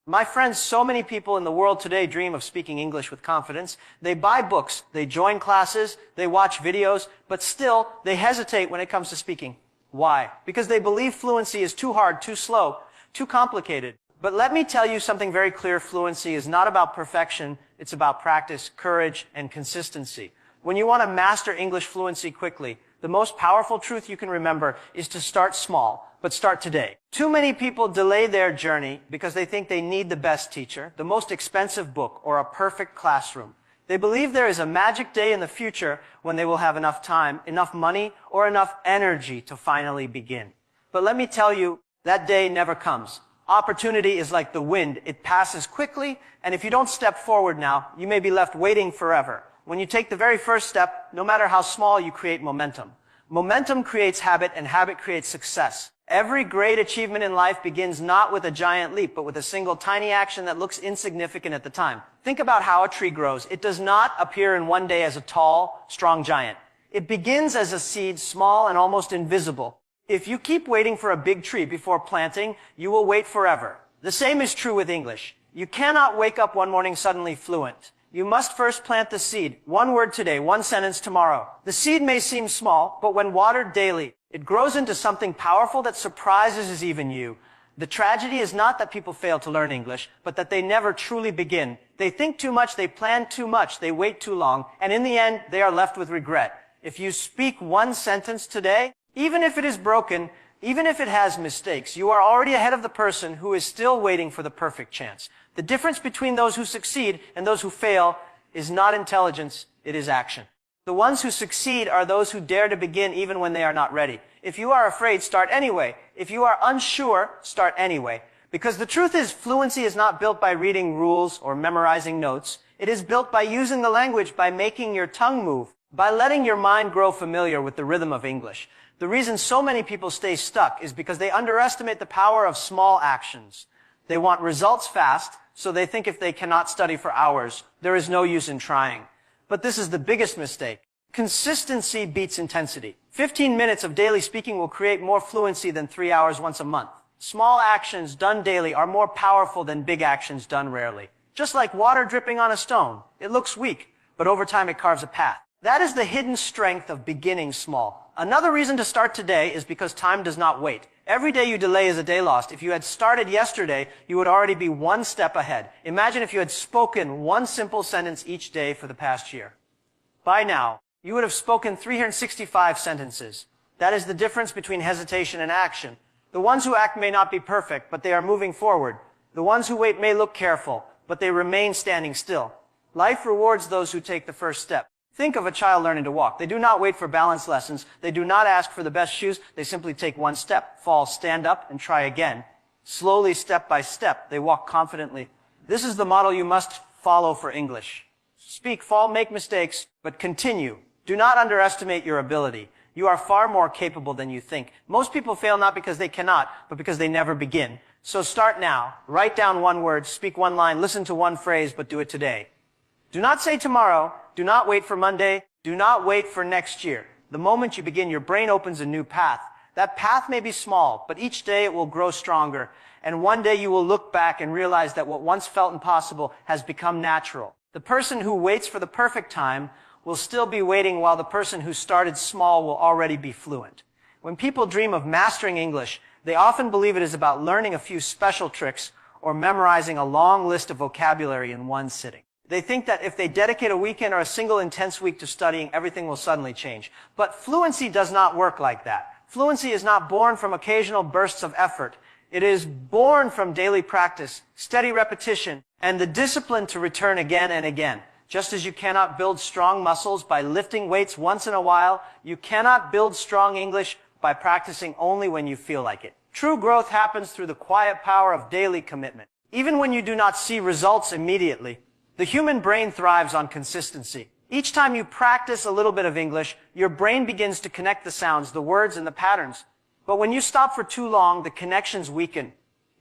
My friends, so many people in the world today dream of speaking English with confidence. They buy books, they join classes, they watch videos, but still, they hesitate when it comes to speaking. Why? Because they believe fluency is too hard, too slow, too complicated. But let me tell you something very clear. Fluency is not about perfection. It's about practice, courage, and consistency. When you want to master English fluency quickly, the most powerful truth you can remember is to start small, but start today. Too many people delay their journey because they think they need the best teacher, the most expensive book, or a perfect classroom. They believe there is a magic day in the future when they will have enough time, enough money, or enough energy to finally begin. But let me tell you, that day never comes. Opportunity is like the wind. It passes quickly, and if you don't step forward now, you may be left waiting forever. When you take the very first step, no matter how small, you create momentum. Momentum creates habit, and habit creates success. Every great achievement in life begins not with a giant leap, but with a single tiny action that looks insignificant at the time. Think about how a tree grows. It does not appear in one day as a tall, strong giant. It begins as a seed, small and almost invisible. If you keep waiting for a big tree before planting, you will wait forever. The same is true with English. You cannot wake up one morning suddenly fluent. You must first plant the seed. One word today, one sentence tomorrow. The seed may seem small, but when watered daily, it grows into something powerful that surprises even you. The tragedy is not that people fail to learn English, but that they never truly begin. They think too much, they plan too much, they wait too long, and in the end, they are left with regret. If you speak one sentence today, even if it is broken, even if it has mistakes, you are already ahead of the person who is still waiting for the perfect chance. The difference between those who succeed and those who fail is not intelligence, it is action. The ones who succeed are those who dare to begin even when they are not ready. If you are afraid, start anyway. If you are unsure, start anyway. Because the truth is, fluency is not built by reading rules or memorizing notes. It is built by using the language, by making your tongue move, by letting your mind grow familiar with the rhythm of English. The reason so many people stay stuck is because they underestimate the power of small actions. They want results fast, so they think if they cannot study for hours, there is no use in trying. But this is the biggest mistake. Consistency beats intensity. 15 minutes of daily speaking will create more fluency than 3 hours once a month. Small actions done daily are more powerful than big actions done rarely. Just like water dripping on a stone, it looks weak, but over time it carves a path. That is the hidden strength of beginning small. Another reason to start today is because time does not wait. Every day you delay is a day lost. If you had started yesterday, you would already be one step ahead. Imagine if you had spoken one simple sentence each day for the past year. By now, you would have spoken 365 sentences. That is the difference between hesitation and action. The ones who act may not be perfect, but they are moving forward. The ones who wait may look careful, but they remain standing still. Life rewards those who take the first step. Think of a child learning to walk. They do not wait for balance lessons. They do not ask for the best shoes. They simply take one step, fall, stand up, and try again. Slowly, step by step, they walk confidently. This is the model you must follow for English. Speak, fall, make mistakes, but continue. Do not underestimate your ability. You are far more capable than you think. Most people fail not because they cannot, but because they never begin. So start now. Write down one word, speak one line, listen to one phrase, but do it today. Do not say tomorrow. Do not wait for Monday. Do not wait for next year. The moment you begin, your brain opens a new path. That path may be small, but each day it will grow stronger. And one day you will look back and realize that what once felt impossible has become natural. The person who waits for the perfect time will still be waiting, while the person who started small will already be fluent. When people dream of mastering English, they often believe it is about learning a few special tricks or memorizing a long list of vocabulary in one sitting. They think that if they dedicate a weekend or a single intense week to studying, everything will suddenly change. But fluency does not work like that. Fluency is not born from occasional bursts of effort. It is born from daily practice, steady repetition, and the discipline to return again and again. Just as you cannot build strong muscles by lifting weights once in a while, you cannot build strong English by practicing only when you feel like it. True growth happens through the quiet power of daily commitment. Even when you do not see results immediately, the human brain thrives on consistency. Each time you practice a little bit of English, your brain begins to connect the sounds, the words, and the patterns. But when you stop for too long, the connections weaken.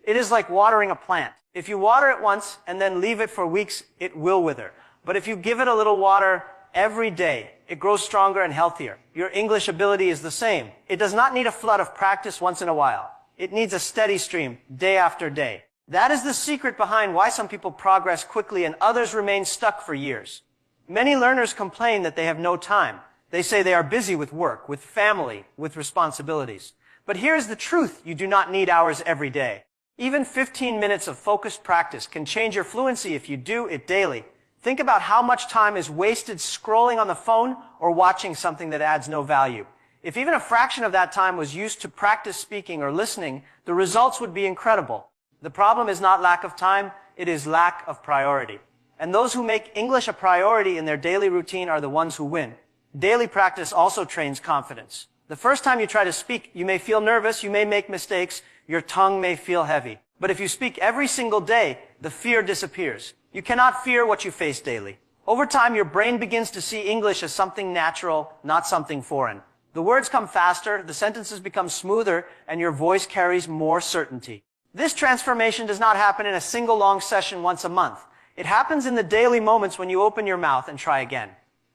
It is like watering a plant. If you water it once and then leave it for weeks, it will wither. But if you give it a little water every day, it grows stronger and healthier. Your English ability is the same. It does not need a flood of practice once in a while. It needs a steady stream, day after day. That is the secret behind why some people progress quickly and others remain stuck for years. Many learners complain that they have no time. They say they are busy with work, with family, with responsibilities. But here's the truth: you do not need hours every day. Even 15 minutes of focused practice can change your fluency if you do it daily. Think about how much time is wasted scrolling on the phone or watching something that adds no value. If even a fraction of that time was used to practice speaking or listening, the results would be incredible. The problem is not lack of time, it is lack of priority. And those who make English a priority in their daily routine are the ones who win. Daily practice also trains confidence. The first time you try to speak, you may feel nervous, you may make mistakes, your tongue may feel heavy. But if you speak every single day, the fear disappears. You cannot fear what you face daily. Over time, your brain begins to see English as something natural, not something foreign. The words come faster, the sentences become smoother, and your voice carries more certainty. This transformation does not happen in a single long session once a month. It happens in the daily moments when you open your mouth and try again.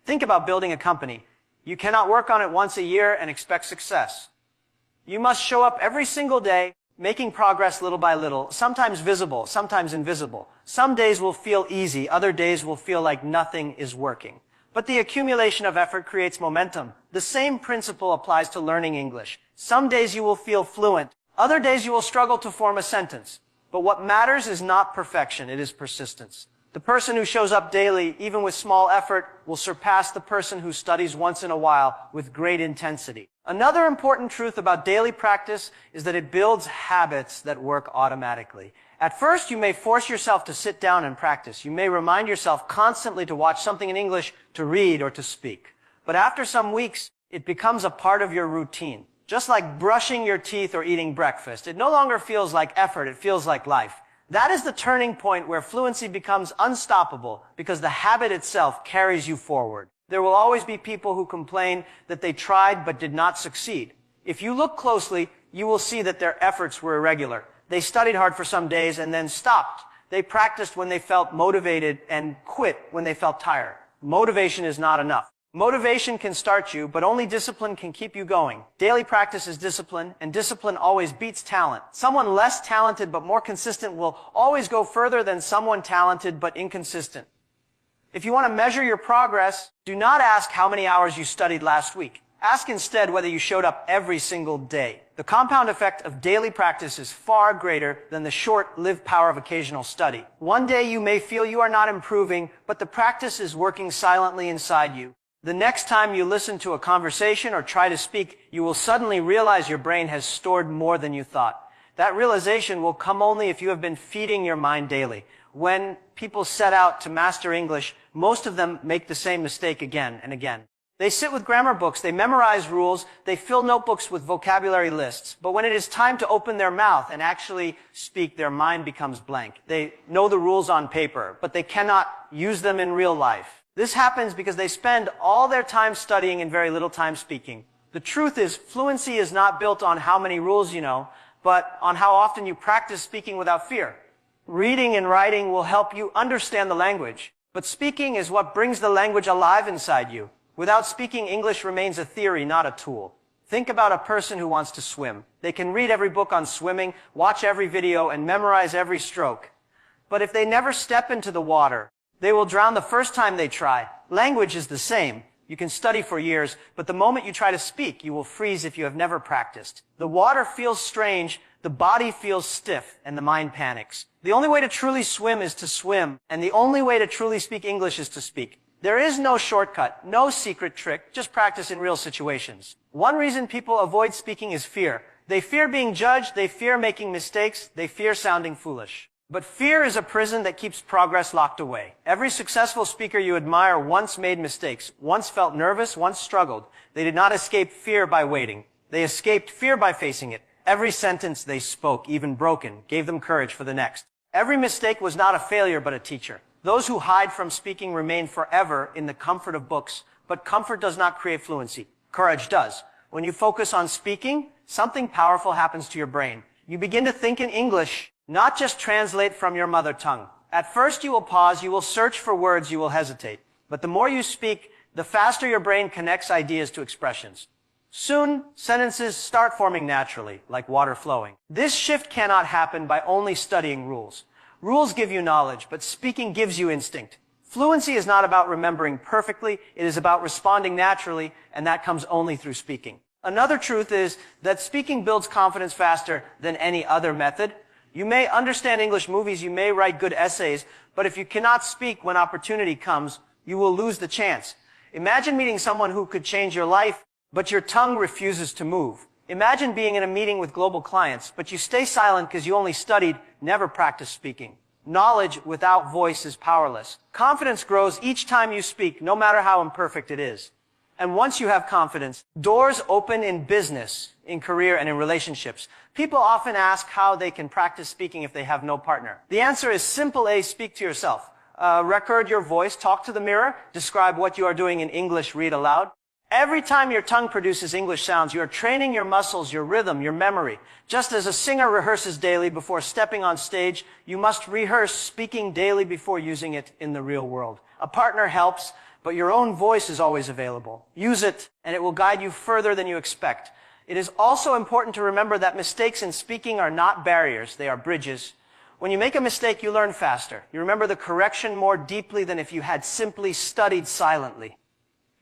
Think about building a company. You cannot work on it once a year and expect success. You must show up every single day, making progress little by little, sometimes visible, sometimes invisible. Some days will feel easy, other days will feel like nothing is working. But the accumulation of effort creates momentum. The same principle applies to learning English. Some days you will feel fluent, other days you will struggle to form a sentence. But what matters is not perfection, it is persistence. The person who shows up daily, even with small effort, will surpass the person who studies once in a while with great intensity. Another important truth about daily practice is that it builds habits that work automatically. At first, you may force yourself to sit down and practice. You may remind yourself constantly to watch something in English, to read, or to speak. But after some weeks, it becomes a part of your routine. Just like brushing your teeth or eating breakfast, it no longer feels like effort, it feels like life. That is the turning point where fluency becomes unstoppable because the habit itself carries you forward. There will always be people who complain that they tried but did not succeed. If you look closely, you will see that their efforts were irregular. They studied hard for some days and then stopped. They practiced when they felt motivated and quit when they felt tired. Motivation is not enough. Motivation can start you, but only discipline can keep you going. Daily practice is discipline, and discipline always beats talent. Someone less talented but more consistent will always go further than someone talented but inconsistent. If you want to measure your progress, do not ask how many hours you studied last week. Ask instead whether you showed up every single day. The compound effect of daily practice is far greater than the short-lived power of occasional study. One day you may feel you are not improving, but the practice is working silently inside you. The next time you listen to a conversation or try to speak, you will suddenly realize your brain has stored more than you thought. That realization will come only if you have been feeding your mind daily. When people set out to master English, most of them make the same mistake again and again. They sit with grammar books, they memorize rules, they fill notebooks with vocabulary lists. But when it is time to open their mouth and actually speak, their mind becomes blank. They know the rules on paper, but they cannot use them in real life. This happens because they spend all their time studying and very little time speaking. The truth is, fluency is not built on how many rules you know, but on how often you practice speaking without fear. Reading and writing will help you understand the language, but speaking is what brings the language alive inside you. Without speaking, English remains a theory, not a tool. Think about a person who wants to swim. They can read every book on swimming, watch every video, and memorize every stroke. But if they never step into the water, they will drown the first time they try. Language is the same. You can study for years, but the moment you try to speak, you will freeze if you have never practiced. The water feels strange, the body feels stiff, and the mind panics. The only way to truly swim is to swim, and the only way to truly speak English is to speak. There is no shortcut, no secret trick, just practice in real situations. One reason people avoid speaking is fear. They fear being judged, they fear making mistakes, they fear sounding foolish. But fear is a prison that keeps progress locked away. Every successful speaker you admire once made mistakes, once felt nervous, once struggled. They did not escape fear by waiting. They escaped fear by facing it. Every sentence they spoke, even broken, gave them courage for the next. Every mistake was not a failure but a teacher. Those who hide from speaking remain forever in the comfort of books, but comfort does not create fluency. Courage does. When you focus on speaking, something powerful happens to your brain. You begin to think in English, not just translate from your mother tongue. At first you will pause, you will search for words, you will hesitate. But the more you speak, the faster your brain connects ideas to expressions. Soon, sentences start forming naturally, like water flowing. This shift cannot happen by only studying rules. Rules give you knowledge, but speaking gives you instinct. Fluency is not about remembering perfectly, it is about responding naturally, and that comes only through speaking. Another truth is that speaking builds confidence faster than any other method. You may understand English movies, you may write good essays, but if you cannot speak when opportunity comes, you will lose the chance. Imagine meeting someone who could change your life, but your tongue refuses to move. Imagine being in a meeting with global clients, but you stay silent because you only studied, never practiced speaking. Knowledge without voice is powerless. Confidence grows each time you speak, no matter how imperfect it is. And once you have confidence, doors open in business, in career, and in relationships. People often ask how they can practice speaking if they have no partner. The answer is simple A, speak to yourself. Record your voice, talk to the mirror, describe what you are doing in English, read aloud. Every time your tongue produces English sounds, you are training your muscles, your rhythm, your memory. Just as a singer rehearses daily before stepping on stage, you must rehearse speaking daily before using it in the real world. A partner helps, but your own voice is always available. Use it, and it will guide you further than you expect. It is also important to remember that mistakes in speaking are not barriers, they are bridges. When you make a mistake, you learn faster. You remember the correction more deeply than if you had simply studied silently.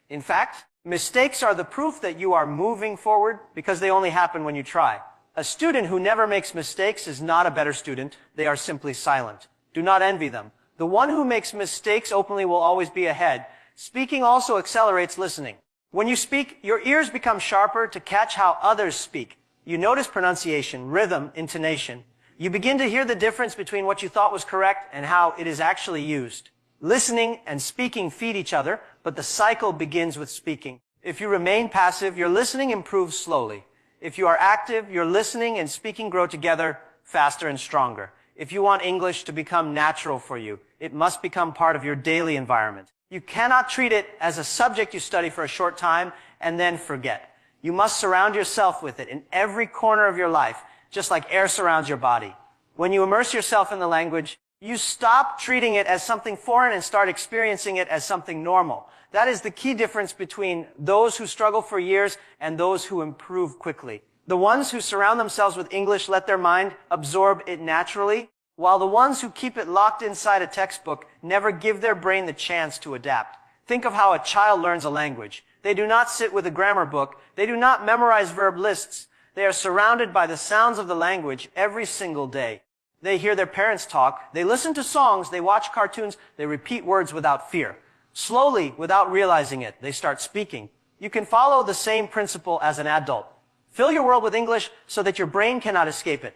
In fact, mistakes are the proof that you are moving forward because they only happen when you try. A student who never makes mistakes is not a better student. They are simply silent. Do not envy them. The one who makes mistakes openly will always be ahead. Speaking also accelerates listening. When you speak, your ears become sharper to catch how others speak. You notice pronunciation, rhythm, intonation. You begin to hear the difference between what you thought was correct and how it is actually used. Listening and speaking feed each other, but the cycle begins with speaking. If you remain passive, your listening improves slowly. If you are active, your listening and speaking grow together faster and stronger. If you want English to become natural for you, it must become part of your daily environment. You cannot treat it as a subject you study for a short time and then forget. You must surround yourself with it in every corner of your life, just like air surrounds your body. When you immerse yourself in the language, you stop treating it as something foreign and start experiencing it as something normal. That is the key difference between those who struggle for years and those who improve quickly. The ones who surround themselves with English let their mind absorb it naturally, while the ones who keep it locked inside a textbook never give their brain the chance to adapt. Think of how a child learns a language. They do not sit with a grammar book. They do not memorize verb lists. They are surrounded by the sounds of the language every single day. They hear their parents talk. They listen to songs. They watch cartoons. They repeat words without fear. Slowly, without realizing it, they start speaking. You can follow the same principle as an adult. Fill your world with English so that your brain cannot escape it.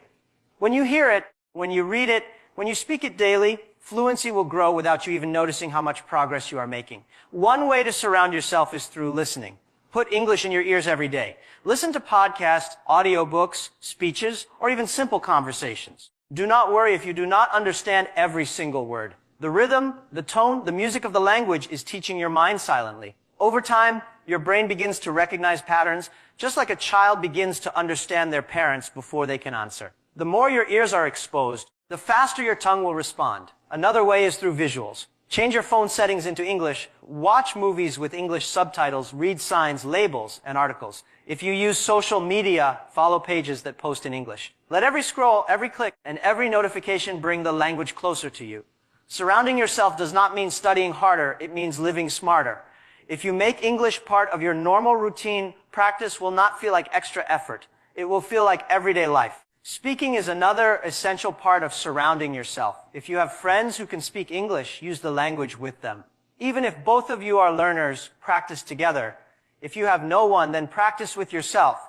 When you hear it, when you read it, when you speak it daily, fluency will grow without you even noticing how much progress you are making. One way to surround yourself is through listening. Put English in your ears every day. Listen to podcasts, audiobooks, speeches, or even simple conversations. Do not worry if you do not understand every single word. The rhythm, the tone, the music of the language is teaching your mind silently. Over time, your brain begins to recognize patterns, just like a child begins to understand their parents before they can answer. The more your ears are exposed, the faster your tongue will respond. Another way is through visuals. Change your phone settings into English. Watch movies with English subtitles, read signs, labels, and articles. If you use social media, follow pages that post in English. Let every scroll, every click, and every notification bring the language closer to you. Surrounding yourself does not mean studying harder, it means living smarter. If you make English part of your normal routine, practice will not feel like extra effort. It will feel like everyday life. Speaking is another essential part of surrounding yourself. If you have friends who can speak English, use the language with them. Even if both of you are learners, practice together. If you have no one, then practice with yourself.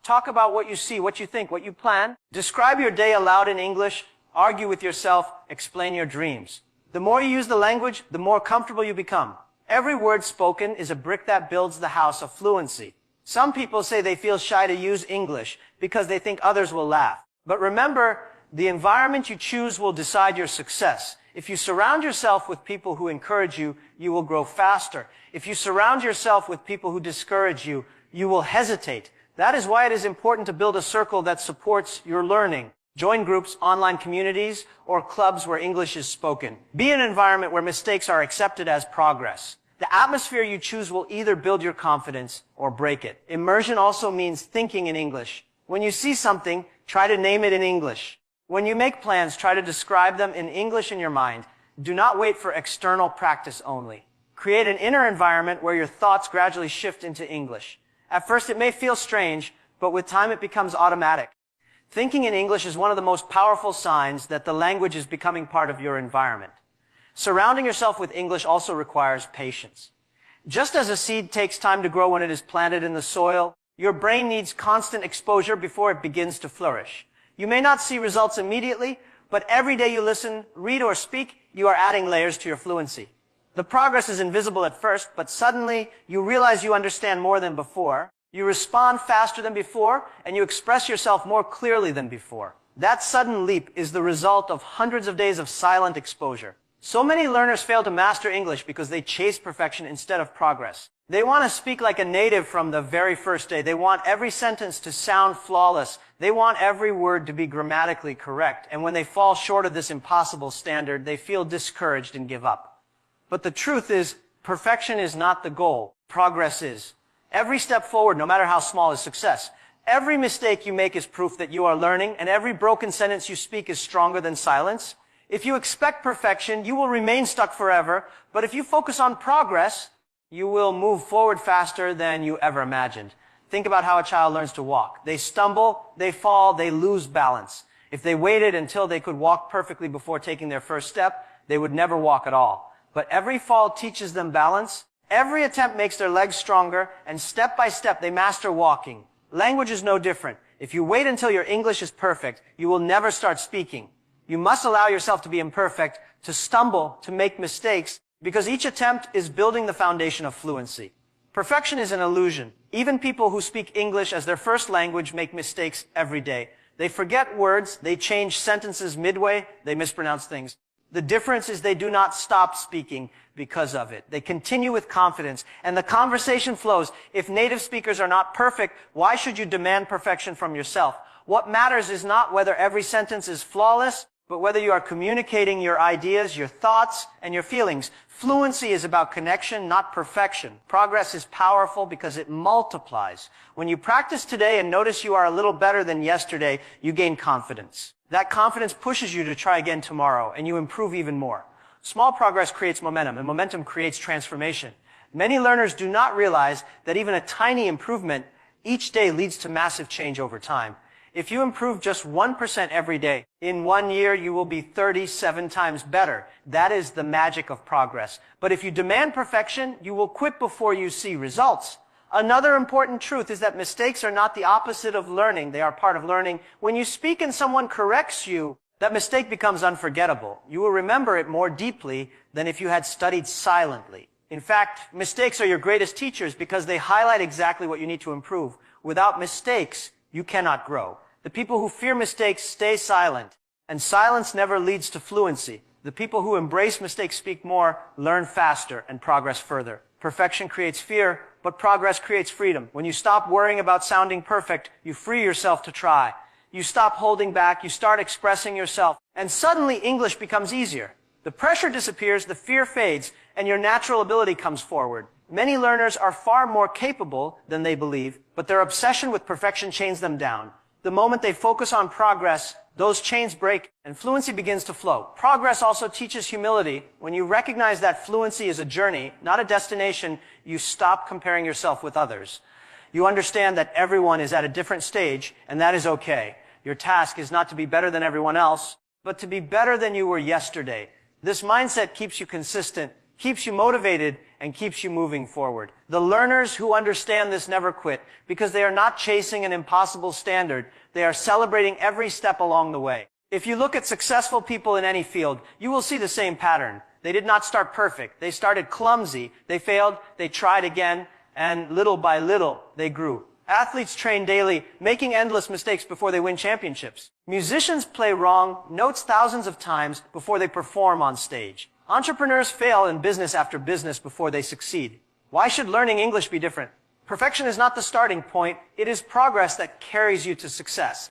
Talk about what you see, what you think, what you plan. Describe your day aloud in English. Argue with yourself. Explain your dreams. The more you use the language, the more comfortable you become. Every word spoken is a brick that builds the house of fluency. Some people say they feel shy to use English because they think others will laugh. But remember, the environment you choose will decide your success. If you surround yourself with people who encourage you, you will grow faster. If you surround yourself with people who discourage you, you will hesitate. That is why it is important to build a circle that supports your learning. Join groups, online communities, or clubs where English is spoken. Be in an environment where mistakes are accepted as progress. The atmosphere you choose will either build your confidence or break it. Immersion also means thinking in English. When you see something, try to name it in English. When you make plans, try to describe them in English in your mind. Do not wait for external practice only. Create an inner environment where your thoughts gradually shift into English. At first, it may feel strange, but with time it becomes automatic. Thinking in English is one of the most powerful signs that the language is becoming part of your environment. Surrounding yourself with English also requires patience. Just as a seed takes time to grow when it is planted in the soil, your brain needs constant exposure before it begins to flourish. You may not see results immediately, but every day you listen, read, or speak, you are adding layers to your fluency. The progress is invisible at first, but suddenly you realize you understand more than before, you respond faster than before, and you express yourself more clearly than before. That sudden leap is the result of hundreds of days of silent exposure. So many learners fail to master English because they chase perfection instead of progress. They want to speak like a native from the very first day. They want every sentence to sound flawless. They want every word to be grammatically correct. And when they fall short of this impossible standard, they feel discouraged and give up. But the truth is, perfection is not the goal. Progress is. Every step forward, no matter how small, is success. Every mistake you make is proof that you are learning, and every broken sentence you speak is stronger than silence. If you expect perfection, you will remain stuck forever, but if you focus on progress, you will move forward faster than you ever imagined. Think about how a child learns to walk. They stumble, they fall, they lose balance. If they waited until they could walk perfectly before taking their first step, they would never walk at all. But every fall teaches them balance. Every attempt makes their legs stronger, and step by step they master walking. Language is no different. If you wait until your English is perfect, you will never start speaking. You must allow yourself to be imperfect, to stumble, to make mistakes, because each attempt is building the foundation of fluency. Perfection is an illusion. Even people who speak English as their first language make mistakes every day. They forget words, they change sentences midway, they mispronounce things. The difference is they do not stop speaking because of it. They continue with confidence, and the conversation flows. If native speakers are not perfect, why should you demand perfection from yourself? What matters is not whether every sentence is flawless, but whether you are communicating your ideas, your thoughts, and your feelings. Fluency is about connection, not perfection. Progress is powerful because it multiplies. When you practice today and notice you are a little better than yesterday, you gain confidence. That confidence pushes you to try again tomorrow, and you improve even more. Small progress creates momentum, and momentum creates transformation. Many learners do not realize that even a tiny improvement each day leads to massive change over time. If you improve just 1% every day, in 1 year you will be 37 times better. That is the magic of progress. But if you demand perfection, you will quit before you see results. Another important truth is that mistakes are not the opposite of learning. They are part of learning. When you speak and someone corrects you, that mistake becomes unforgettable. You will remember it more deeply than if you had studied silently. In fact, mistakes are your greatest teachers because they highlight exactly what you need to improve. Without mistakes, you cannot grow. The people who fear mistakes stay silent, and silence never leads to fluency. The people who embrace mistakes speak more, learn faster, and progress further. Perfection creates fear, but progress creates freedom. When you stop worrying about sounding perfect, you free yourself to try. You stop holding back, you start expressing yourself, and suddenly English becomes easier. The pressure disappears, the fear fades, and your natural ability comes forward. Many learners are far more capable than they believe, but their obsession with perfection chains them down. The moment they focus on progress, those chains break and fluency begins to flow. Progress also teaches humility. When you recognize that fluency is a journey, not a destination, you stop comparing yourself with others. You understand that everyone is at a different stage, and that is okay. Your task is not to be better than everyone else, but to be better than you were yesterday. This mindset keeps you consistent, keeps you motivated, and keeps you moving forward. The learners who understand this never quit because they are not chasing an impossible standard. They are celebrating every step along the way. If you look at successful people in any field, you will see the same pattern. They did not start perfect. They started clumsy. They failed. They tried again. And little by little, they grew. Athletes train daily, making endless mistakes before they win championships. Musicians play wrong notes thousands of times before they perform on stage. Entrepreneurs fail in business after business before they succeed. Why should learning English be different? Perfection is not the starting point. It is progress that carries you to success.